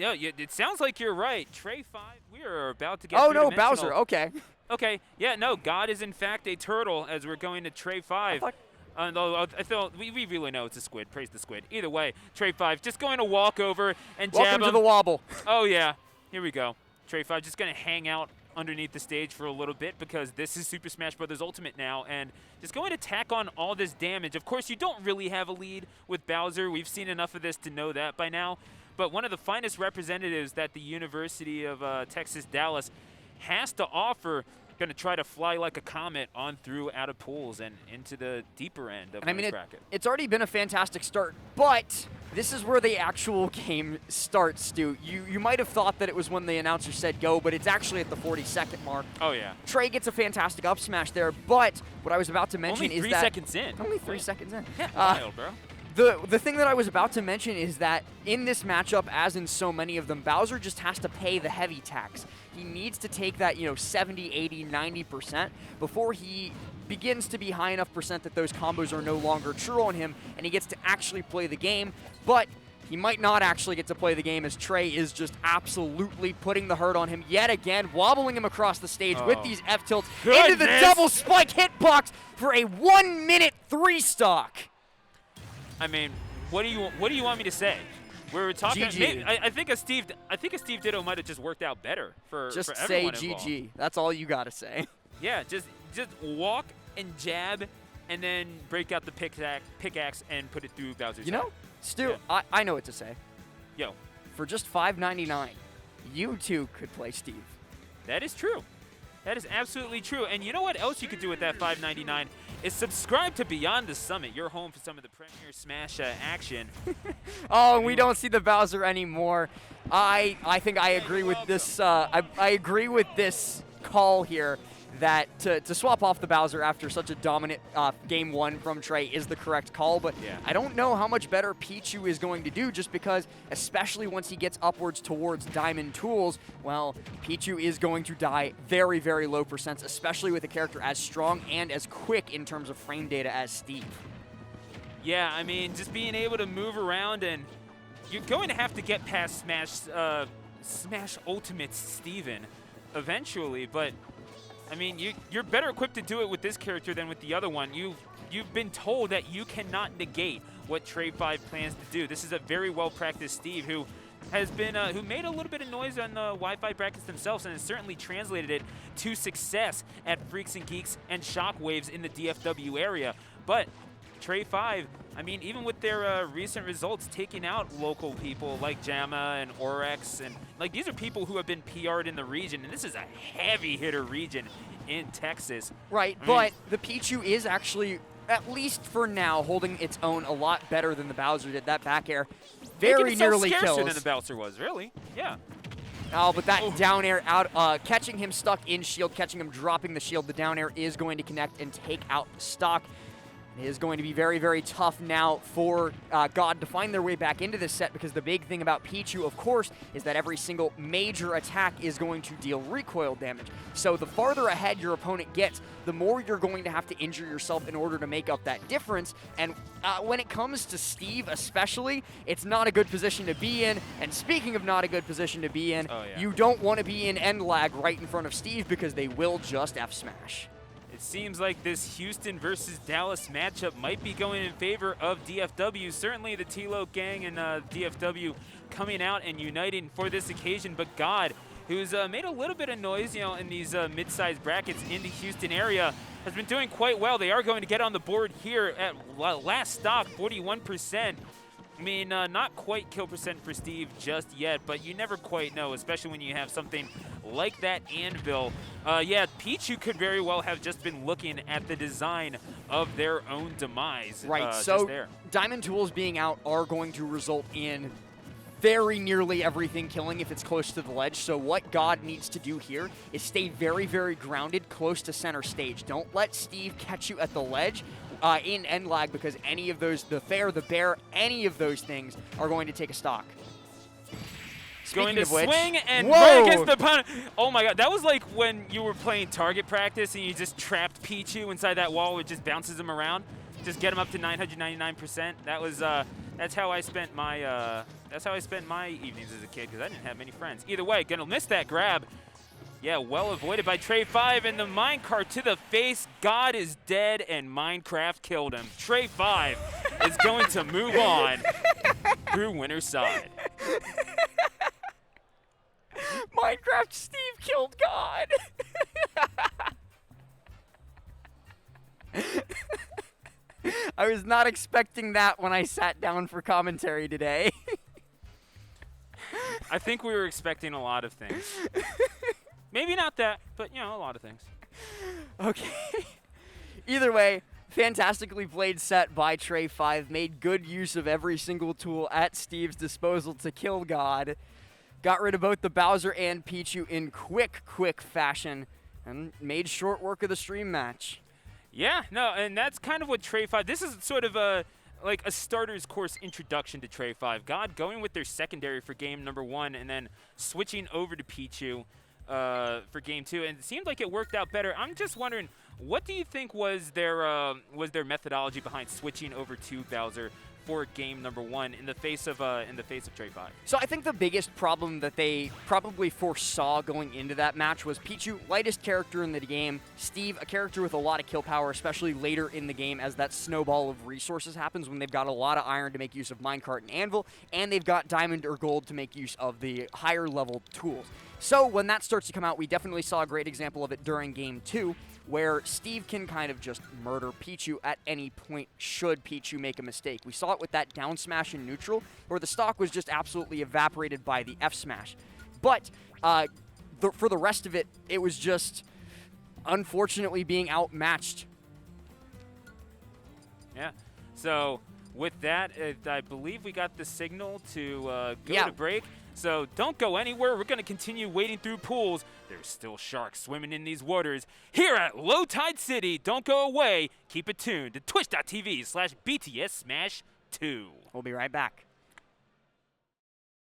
Yeah, it sounds like you're right. Trey 5, we are about to get Oh, no, three-dimensional. Bowser. Okay. Okay, yeah, no, God is in fact a turtle as we're going to Trey 5. Though I feel we really know it's a squid. Praise the squid. Either way, Trey 5 just going to walk over and jab Welcome to him. the wobble. Oh, yeah. Here we go. Trey 5 just going to hang out underneath the stage for a little bit because this is Super Smash Bros. Ultimate now, and just going to tack on all this damage. Of course, you don't really have a lead with Bowser. We've seen enough of this to know that by now. But one of the finest representatives that the University of Texas Dallas has to offer, going to try to fly like a comet on through out of pools and into the deeper end of the bracket. It's already been a fantastic start, but this is where the actual game starts, Stu. You might have thought that it was when the announcer said go, but it's actually at the 40-second mark. Oh, yeah. Trey gets a fantastic up smash there, but what I was about to mention only is 3 that— seconds in. Only 3 seconds in. Yeah, wild, bro. The thing that I was about to mention is that in this matchup, as in so many of them, Bowser just has to pay the heavy tax. He needs to take that, 70, 80, 90% before he begins to be high enough percent that those combos are no longer true on him and he gets to actually play the game. But he might not actually get to play the game as Trey is just absolutely putting the hurt on him yet again, wobbling him across the stage with these F-tilts into the double spike hitbox for a 1-minute 3-stock. I mean, what do you want me to say? We were talking. GG. I think a Steve Ditto might have just worked out better for Just everyone say involved. GG. That's all you gotta say. Yeah, just walk and jab, and then break out the pickaxe and put it through Bowser's head. Stu, Yeah. I know what to say. Yo, For just $5.99, you too could play Steve. that is true. That is absolutely true. And you know what else you could do with that $5.99 is subscribe to Beyond the Summit, your home for some of the Premier Smash action. Oh, and we don't see the Bowser anymore. I think I agree with this. I agree with this call here that to swap off the Bowser after such a dominant game one from Trey is the correct call, but Yeah. I don't know how much better Pichu is going to do just because, especially once he gets upwards towards Diamond Tools, well, Pichu is going to die very, very low percents, especially with a character as strong and as quick in terms of frame data as Steve. Yeah, I mean, just being able to move around, and you're going to have to get past Smash Ultimate's Steven eventually, but I mean, you're better equipped to do it with this character than with the other one. You've been told that you cannot negate what Trey 5 plans to do. This is a very well-practiced Steve who has been who made a little bit of noise on the Wi-Fi brackets themselves and has certainly translated it to success at Freaks and Geeks and Shockwaves in the DFW area. But Trey 5, I mean, even with their recent results taking out local people like Jamma and Orex, and like these are people who have been PR'd in the region, and this is a heavy hitter region in Texas. Right, but the Pichu is actually, at least for now, holding its own a lot better than the Bowser did. That back air very nearly kills. Than the Bowser was, really. Yeah. Oh, but that down air out, catching him stuck in shield, catching him dropping the shield. The down air is going to connect and take out the stock. It is going to be very, very tough now for God to find their way back into this set because the big thing about Pichu, of course, is that every single major attack is going to deal recoil damage. So the farther ahead your opponent gets, the more you're going to have to injure yourself in order to make up that difference. And when it comes to Steve especially, it's not a good position to be in. And speaking of not a good position to be in, you don't want to be in end lag right in front of Steve because they will just F-smash. It seems like this Houston versus Dallas matchup might be going in favor of DFW. Certainly the T-Lo gang and DFW coming out and uniting for this occasion, but God, who's made a little bit of noise, in these mid-sized brackets in the Houston area, has been doing quite well. They are going to get on the board here at last stock, 41%. I mean, not quite kill percent for Steve just yet, but you never quite know, especially when you have something like that anvil. Yeah, Pichu could very well have just been looking at the design of their own demise. Right, so Diamond Tools being out are going to result in very nearly everything killing if it's close to the ledge. So what God needs to do here is stay very, very grounded close to center stage. Don't let Steve catch you at the ledge in end lag because any of those, the fair, the bear, any of those things are going to take a stock. Going to swing and whoa! right against the opponent. Oh my God, that was like when you were playing target practice and you just trapped Pichu inside that wall which just bounces him around. Just get him up to 999%. That was that's how I spent my That's how I spent my evenings as a kid because I didn't have many friends. Either way, gonna miss that grab. Yeah, well avoided by Trey 5, and the minecart to the face. God is dead, and Minecraft killed him. Trey 5 is going to move on through winner's side. Minecraft Steve killed God. I was not expecting that when I sat down for commentary today. I think we were expecting a lot of things. Maybe not that, but, you know, a lot of things. Okay. Either way, fantastically played set by Trey 5. Made good use of every single tool at Steve's disposal to kill God. Got rid of both the Bowser and Pichu in quick fashion. And made short work of the stream match. Yeah, no, and that's kind of what Trey 5... This is sort of like a starter's course introduction to Trey 5. God going with their secondary for game number 1 and then switching over to Pichu for game 2, and it seemed like it worked out better. I'm just wondering, what do you think was their methodology behind switching over to Bowser for game number 1 in the face of Trey 5? So I think the biggest problem that they probably foresaw going into that match was Pichu, lightest character in the game, Steve, a character with a lot of kill power, especially later in the game as that snowball of resources happens when they've got a lot of iron to make use of minecart and anvil, and they've got diamond or gold to make use of the higher level tools. So when that starts to come out, we definitely saw a great example of it during game 2, where Steve can kind of just murder Pichu at any point should Pichu make a mistake. We saw it with that down smash in neutral, where the stock was just absolutely evaporated by the F smash. But for the rest of it, it was just unfortunately being outmatched. Yeah. So with that, I believe we got the signal to go to break. So don't go anywhere. We're going to continue wading through pools. There's still sharks swimming in these waters here at Low Tide City. Don't go away. Keep it tuned to twitch.tv/BTS Smash 2. We'll be right back.